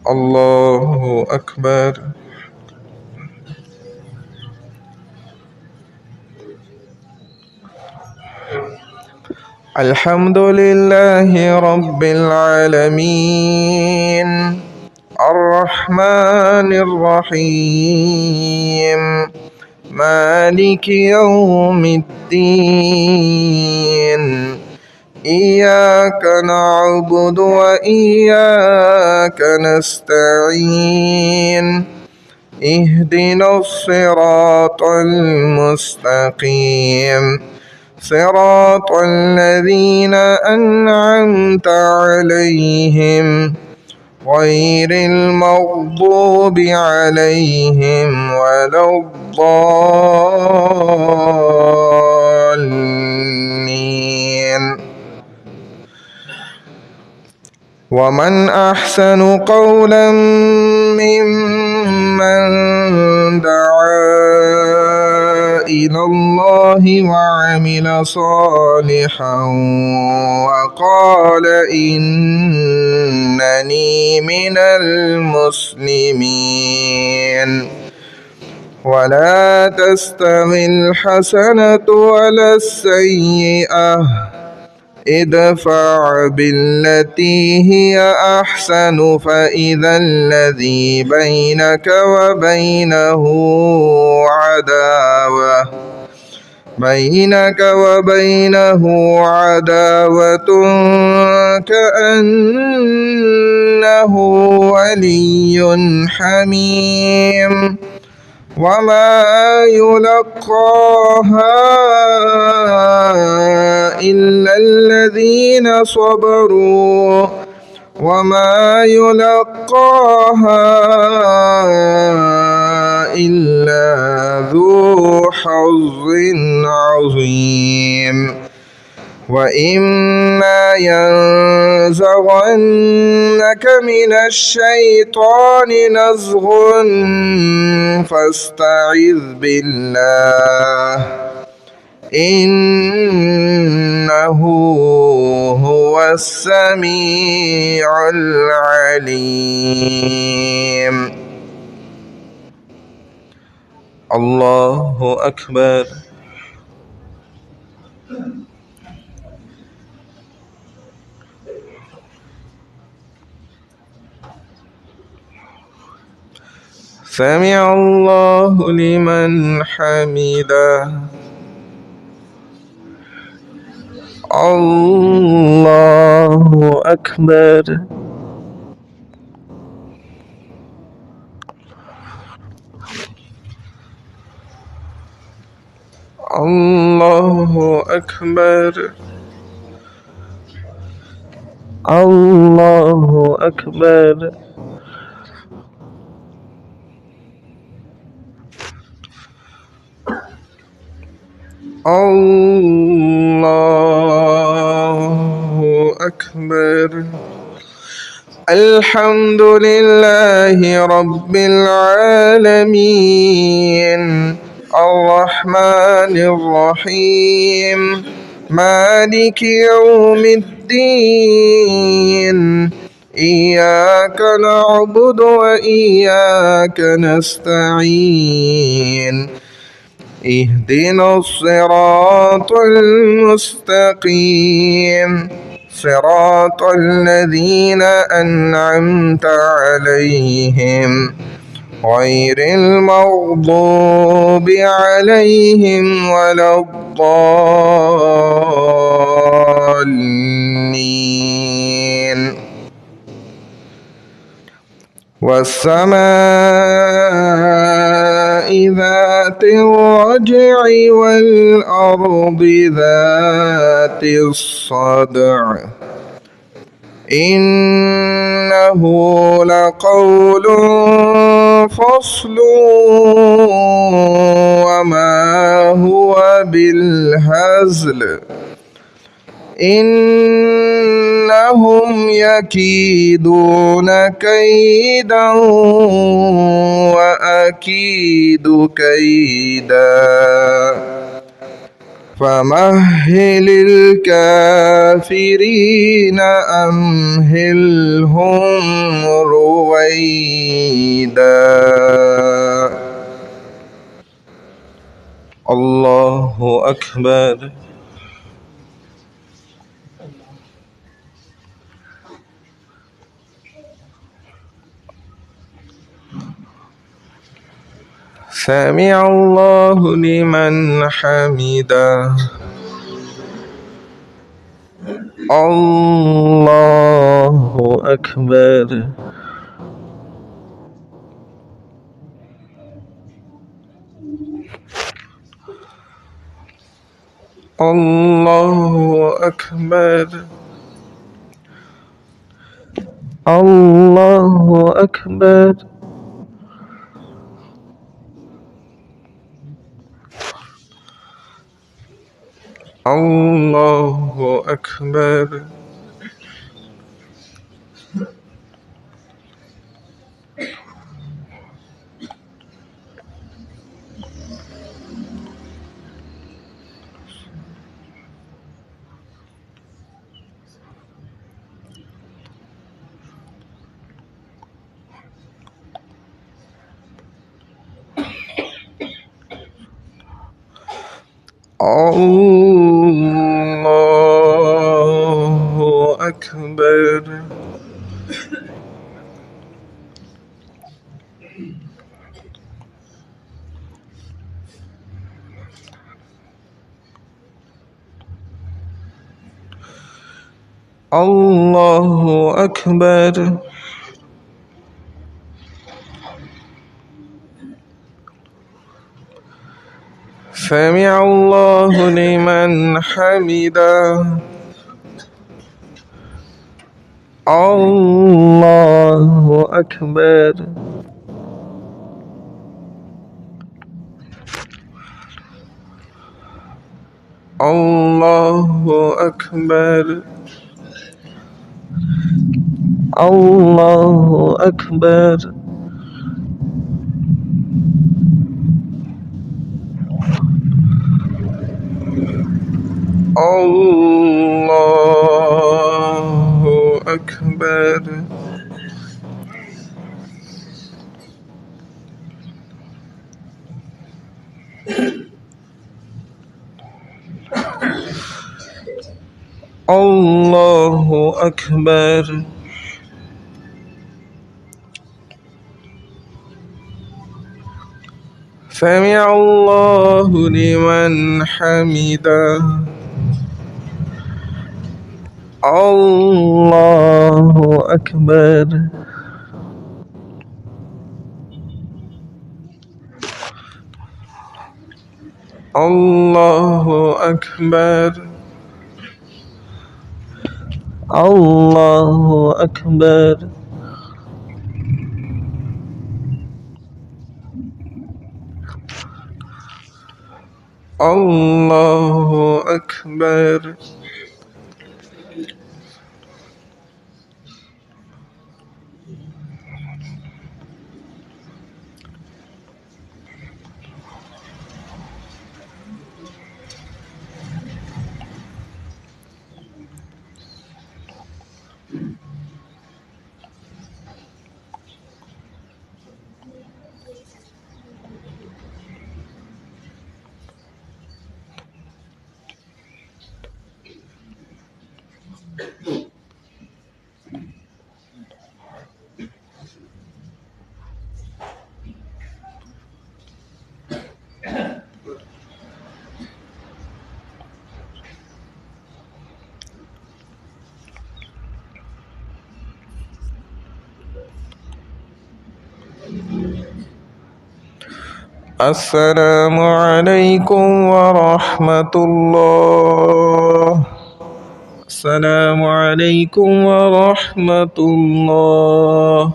الله أكبر. الحمد لله رب العالمين الرحمن الرحيم مالك يوم الدين إياك نعبد وإياك نستعين اهدنا الصراط المستقيم صراط الذين أنعمت عليهم غير المغضوب عليهم ولا الضالين. ومن أحسن قولا ممن دعا إلى الله وعمل صالحا وقال إنني من المسلمين. ولا تستوي الحسنة ولا السيئة ادفع بالتي هي أحسن فإذا الذي بينك وبينه عداوة كأنه ولي حميم. وما يلقاها إلا الذين صبروا وما يلقاها إلا ذو حظ عظيم. وإما ينزغنك من الشيطان نزغ فاستعذ بالله إنه هو السميع العليم. الله أكبر. سمع الله لمن حمده. الله أكبر. الله أكبر. الله أكبر. الله أكبر. الحمد لله رب العالمين الرحمن الرحيم مالك يوم الدين إياك نعبد وإياك نستعين اهدنا الصراط المستقيم صراط الذين أنعمت عليهم غير المغضوب عليهم ولا الضالين. والسماء ذات الرجع والأرض ذات الصدع إنه لقول فصل وما هو بالهزل إنهم يكيدون كيدا وأكيد كيدا فمهل الكافرين أمهلهم رويدا. رويدا الله أكبر سمع الله لمن حمده الله أكبر الله أكبر الله أكبر الله أكبر الله أكبر الله أكبر سمع الله لمن حمده الله أكبر الله أكبر الله أكبر الله أكبر الله أكبر سمع الله لمن حمده الله أكبر الله أكبر الله أكبر الله أكبر السلام عليكم ورحمة الله. السلام عليكم ورحمة الله.